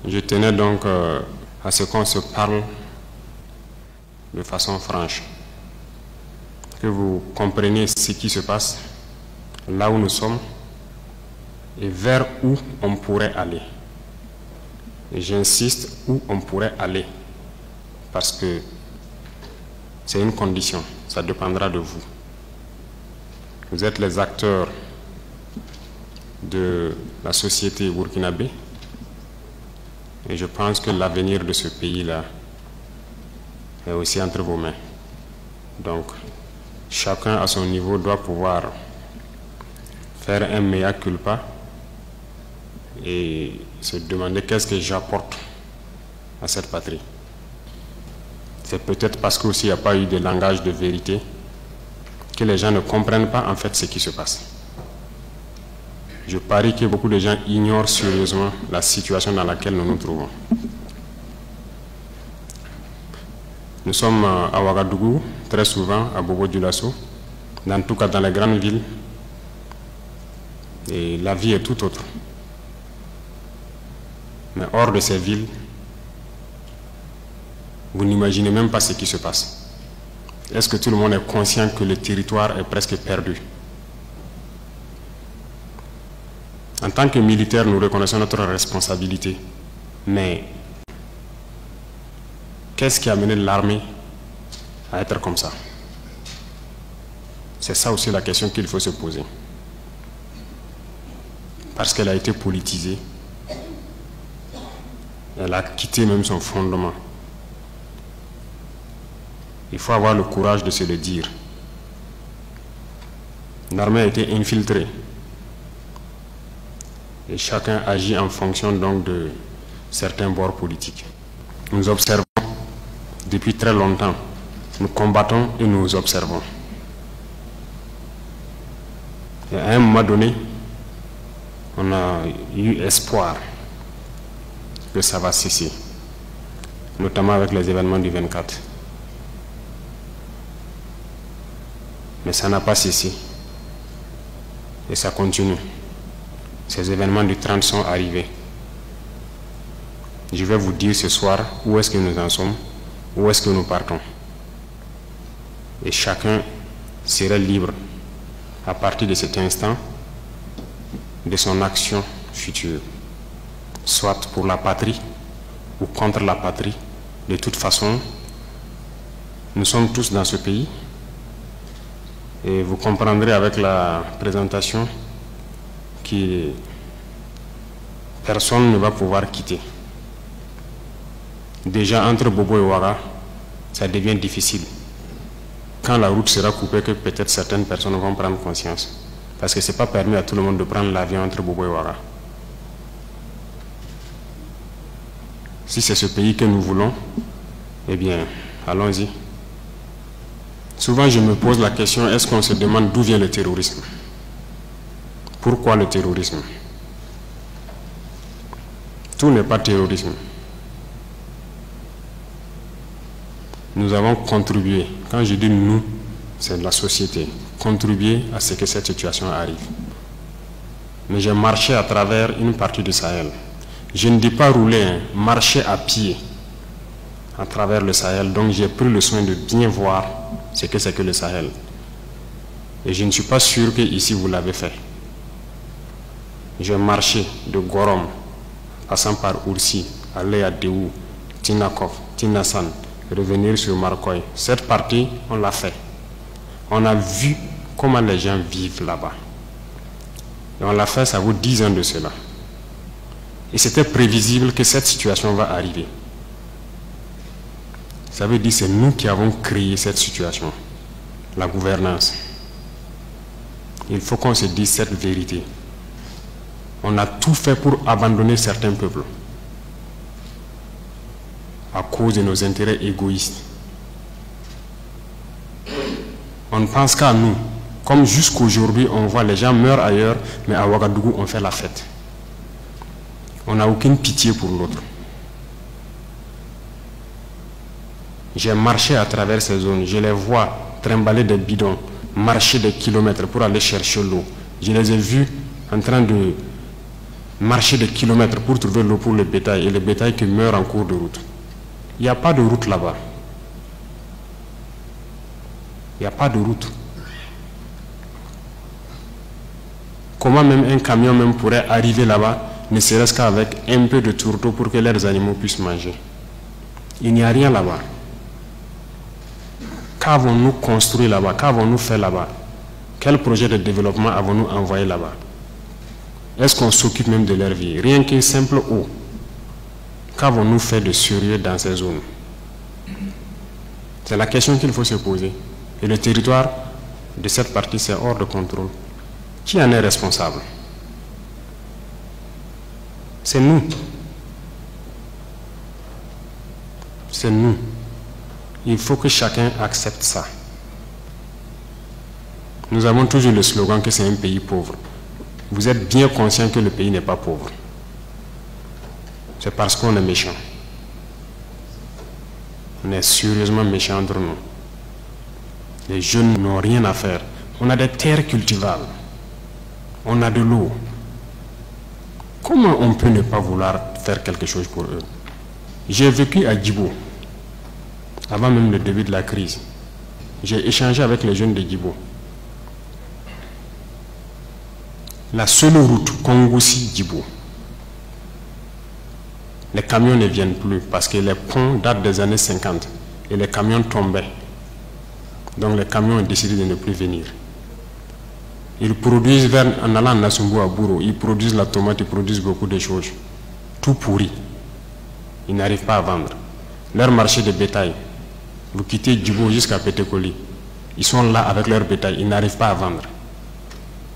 Je tenais donc à ce qu'on se parle de façon franche, que vous compreniez ce qui se passe, là où nous sommes et vers où on pourrait aller. Et j'insiste, où on pourrait aller, parce que c'est une condition, ça dépendra de vous. Vous êtes les acteurs de la société burkinabé et je pense que l'avenir de ce pays-là est aussi entre vos mains. Donc, chacun à son niveau doit pouvoir faire un mea culpa et se demander qu'est-ce que j'apporte à cette patrie. C'est peut-être parce qu'aussi il n'y a pas eu de langage de vérité que les gens ne comprennent pas en fait ce qui se passe. Je parie que beaucoup de gens ignorent sérieusement la situation dans laquelle nous nous trouvons. Nous sommes à Ouagadougou, très souvent à Bobo-Dioulasso, dans tout cas dans les grandes villes, et la vie est tout autre. Mais hors de ces villes, vous n'imaginez même pas ce qui se passe. Est-ce que tout le monde est conscient que le territoire est presque perdu? En tant que militaires, nous reconnaissons notre responsabilité. Mais qu'est-ce qui a mené l'armée à être comme ça? C'est ça aussi la question qu'il faut se poser. Parce qu'elle a été politisée. Elle a quitté même son fondement. Il faut avoir le courage de se le dire. L'armée a été infiltrée. Et chacun agit en fonction donc de certains bords politiques. Nous observons depuis très longtemps. Nous combattons et nous observons. Et à un moment donné, on a eu espoir que ça va cesser, notamment avec les événements du 24. Mais ça n'a pas cessé. Et ça continue. Ces événements du 30 sont arrivés. Je vais vous dire ce soir où est-ce que nous en sommes, où est-ce que nous partons. Et chacun serait libre, à partir de cet instant, de son action future. Soit pour la patrie ou contre la patrie. De toute façon, nous sommes tous dans ce pays. Et vous comprendrez avec la présentation que personne ne va pouvoir quitter. Déjà entre Bobo et Ouaga, ça devient difficile. Quand la route sera coupée, que peut-être certaines personnes vont prendre conscience. Parce que ce n'est pas permis à tout le monde de prendre l'avion entre Bobo et Ouaga. Si c'est ce pays que nous voulons, eh bien, allons-y. Souvent, je me pose la question, est-ce qu'on se demande d'où vient le terrorisme? Pourquoi le terrorisme? Tout n'est pas terrorisme. Nous avons contribué, quand je dis nous, c'est la société, contribué à ce que cette situation arrive. Mais j'ai marché à travers une partie du Sahel. Je ne dis pas rouler, hein, marcher à pied à travers le Sahel. Donc j'ai pris le soin de bien voir ce que c'est que le Sahel. Et je ne suis pas sûr que ici vous l'avez fait. J'ai marché de Gorom, passant par Oursi, aller à Déou, Tinakov, Tinasan, revenir sur Marcoy. Cette partie, on l'a fait. On a vu comment les gens vivent là-bas. Et on l'a fait, ça vaut 10 ans de cela. Et c'était prévisible que cette situation va arriver. Ça veut dire que c'est nous qui avons créé cette situation, la gouvernance. Il faut qu'on se dise cette vérité. On a tout fait pour abandonner certains peuples à cause de nos intérêts égoïstes. On ne pense qu'à nous. Comme jusqu'aujourd'hui, on voit les gens meurent ailleurs, mais à Ouagadougou, on fait la fête. On n'a aucune pitié pour l'autre. J'ai marché à travers ces zones, je les vois trimballer des bidons, marcher des kilomètres pour aller chercher l'eau. Je les ai vus en train de marcher des kilomètres pour trouver l'eau pour le bétail et le bétail qui meurt en cours de route. Il n'y a pas de route là-bas. Il n'y a pas de route. Comment même un camion même pourrait arriver là-bas, ne serait-ce qu'avec un peu de tourteau pour que leurs animaux puissent manger? Il n'y a rien là-bas. Qu'avons-nous construit là-bas? Qu'avons-nous fait là-bas? Quel projet de développement avons-nous envoyé là-bas? Est-ce qu'on s'occupe même de leur vie? Rien qu'une simple eau. Qu'avons-nous fait de sérieux dans ces zones? C'est la question qu'il faut se poser. Et le territoire de cette partie, c'est hors de contrôle. Qui en est responsable? C'est nous. C'est nous. Il faut que chacun accepte ça. Nous avons toujours le slogan que c'est un pays pauvre. Vous êtes bien conscient que le pays n'est pas pauvre. C'est parce qu'on est méchant. On est sérieusement méchant entre nous. Les jeunes n'ont rien à faire. On a des terres cultivables. On a de l'eau. Comment on peut ne pas vouloir faire quelque chose pour eux? J'ai vécu à Djibo, avant même le début de la crise. J'ai échangé avec les jeunes de Djibo. La seule route Kongoussi-Djibo, les camions ne viennent plus parce que les ponts datent des années 50 et les camions tombaient. Donc les camions ont décidé de ne plus venir. Ils produisent, en allant à Nassumbu à Bouro, ils produisent la tomate, ils produisent beaucoup de choses. Tout pourri. Ils n'arrivent pas à vendre. Leur marché de bétail, vous quittez Djibo jusqu'à Pétékoli, ils sont là avec leur bétail, ils n'arrivent pas à vendre.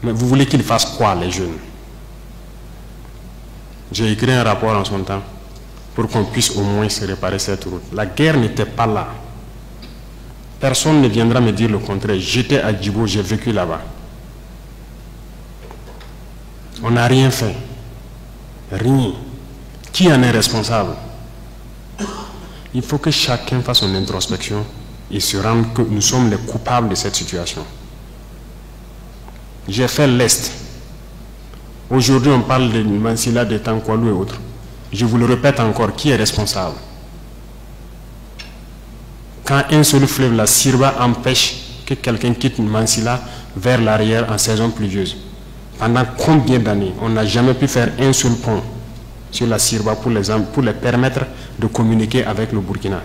Mais vous voulez qu'ils fassent quoi, les jeunes? J'ai écrit un rapport en son temps pour qu'on puisse au moins se réparer cette route. La guerre n'était pas là. Personne ne viendra me dire le contraire. J'étais à Djibo, j'ai vécu là-bas. On n'a rien fait. Rien. Qui en est responsable? Il faut que chacun fasse son introspection et se rende que nous sommes les coupables de cette situation. J'ai fait l'Est. Aujourd'hui, on parle de Mansilla, de Tankwalou et autres. Je vous le répète encore, qui est responsable? Quand un seul fleuve, la Sirba, empêche que quelqu'un quitte Mansilla vers l'arrière en saison pluvieuse, pendant combien d'années on n'a jamais pu faire un seul pont sur la Sirba pour les permettre de communiquer avec le Burkina?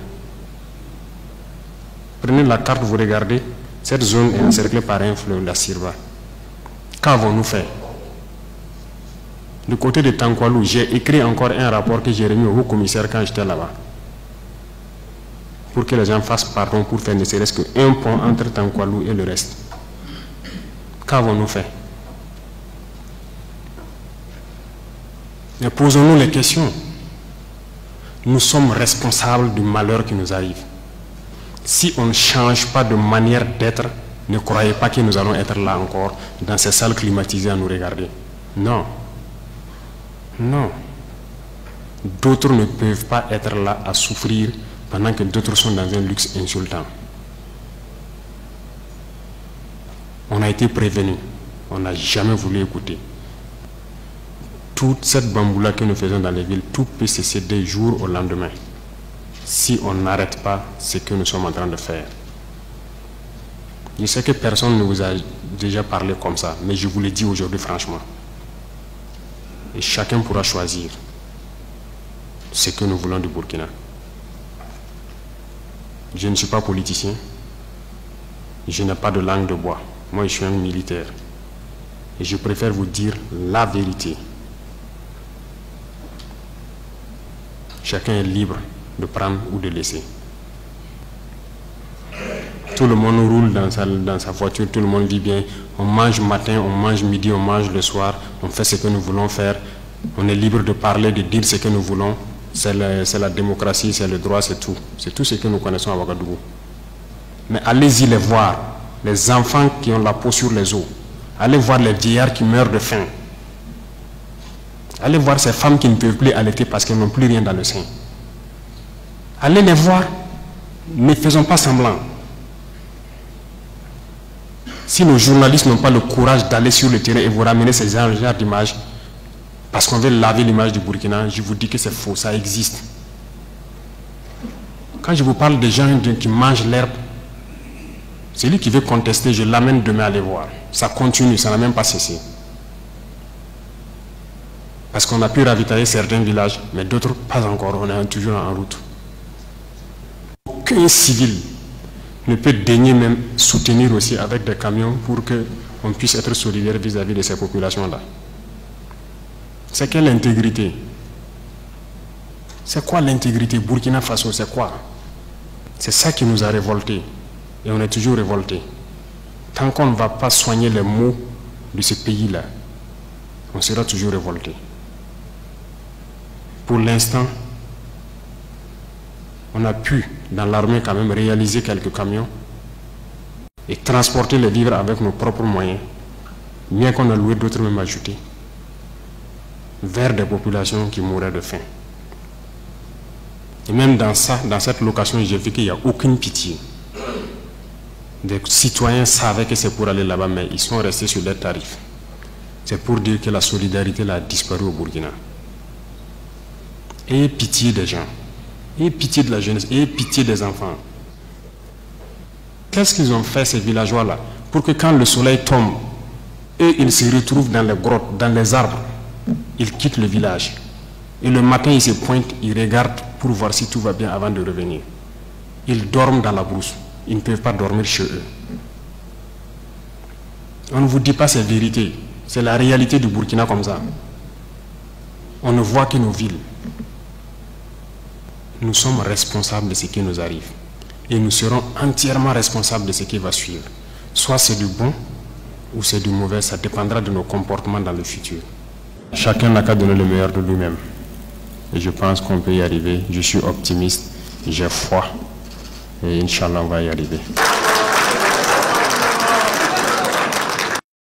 Prenez la carte, vous regardez, cette zone est encerclée par un fleuve, la Sirba. Qu'avons-nous fait? Du côté de Tankwalou, j'ai écrit encore un rapport que j'ai remis au haut-commissaire quand j'étais là-bas, pour que les gens fassent pardon pour faire ne serait-ce qu'un pont entre Tankwalou et le reste. Qu'avons-nous fait? Mais posons-nous les questions. Nous sommes responsables du malheur qui nous arrive. Si on ne change pas de manière d'être, ne croyez pas que nous allons être là encore, dans ces salles climatisées à nous regarder. Non. Non. D'autres ne peuvent pas être là à souffrir pendant que d'autres sont dans un luxe insultant. On a été prévenus. On n'a jamais voulu écouter. Toute cette bamboula que nous faisons dans les villes, tout peut cesser d'un jour au lendemain, si on n'arrête pas ce que nous sommes en train de faire. Je sais que personne ne vous a déjà parlé comme ça, mais je vous le dis aujourd'hui franchement. Et chacun pourra choisir ce que nous voulons du Burkina. Je ne suis pas politicien, je n'ai pas de langue de bois. Moi, je suis un militaire. Et je préfère vous dire la vérité. Chacun est libre de prendre ou de laisser. Tout le monde roule dans sa voiture, tout le monde vit bien. On mange matin, on mange midi, on mange le soir. On fait ce que nous voulons faire. On est libre de parler, de dire ce que nous voulons. C'est la démocratie, c'est le droit, c'est tout. C'est tout ce que nous connaissons à Ouagadougou. Mais allez-y les voir. Les enfants qui ont la peau sur les os. Allez voir les vieillards qui meurent de faim. Allez voir ces femmes qui ne peuvent plus allaiter parce qu'elles n'ont plus rien dans le sein. Allez les voir. Ne faisons pas semblant. Si nos journalistes n'ont pas le courage d'aller sur le terrain et vous ramener ces genres d'images, parce qu'on veut laver l'image du Burkina, je vous dis que c'est faux, ça existe. Quand je vous parle des gens qui mangent l'herbe, celui qui veut contester, je l'amène demain à les voir. Ça continue, ça n'a même pas cessé. Parce qu'on a pu ravitailler certains villages, mais d'autres pas encore, on est toujours en route. Aucun civil ne peut daigner même soutenir aussi avec des camions pour qu'on puisse être solidaire vis-à-vis de ces populations-là. C'est quelle intégrité? C'est quoi l'intégrité? Burkina Faso, c'est quoi? C'est ça qui nous a révoltés. Et on est toujours révoltés. Tant qu'on ne va pas soigner les maux de ce pays-là, on sera toujours révoltés. Pour l'instant, on a pu, dans l'armée quand même, réaliser quelques camions et transporter les vivres avec nos propres moyens, bien qu'on a loué d'autres même ajoutés, vers des populations qui mouraient de faim. Et même dans ça, dans cette location, j'ai vu qu'il n'y a aucune pitié. Des citoyens savaient que c'est pour aller là-bas, mais ils sont restés sur leurs tarifs. C'est pour dire que la solidarité a disparu au Burkina. Ayez pitié des gens, ayez pitié de la jeunesse, ayez pitié des enfants. Qu'est-ce qu'ils ont fait ces villageois-là pour que quand le soleil tombe, eux ils se retrouvent dans les grottes, dans les arbres, ils quittent le village. Et le matin ils se pointent, ils regardent pour voir si tout va bien avant de revenir. Ils dorment dans la brousse, ils ne peuvent pas dormir chez eux. On ne vous dit pas ces vérités, c'est la réalité du Burkina comme ça. On ne voit que nos villes. Nous sommes responsables de ce qui nous arrive. Et nous serons entièrement responsables de ce qui va suivre. Soit c'est du bon ou c'est du mauvais, ça dépendra de nos comportements dans le futur. Chacun n'a qu'à donner le meilleur de lui-même. Et je pense qu'on peut y arriver. Je suis optimiste, j'ai foi. Et Inch'Allah, on va y arriver.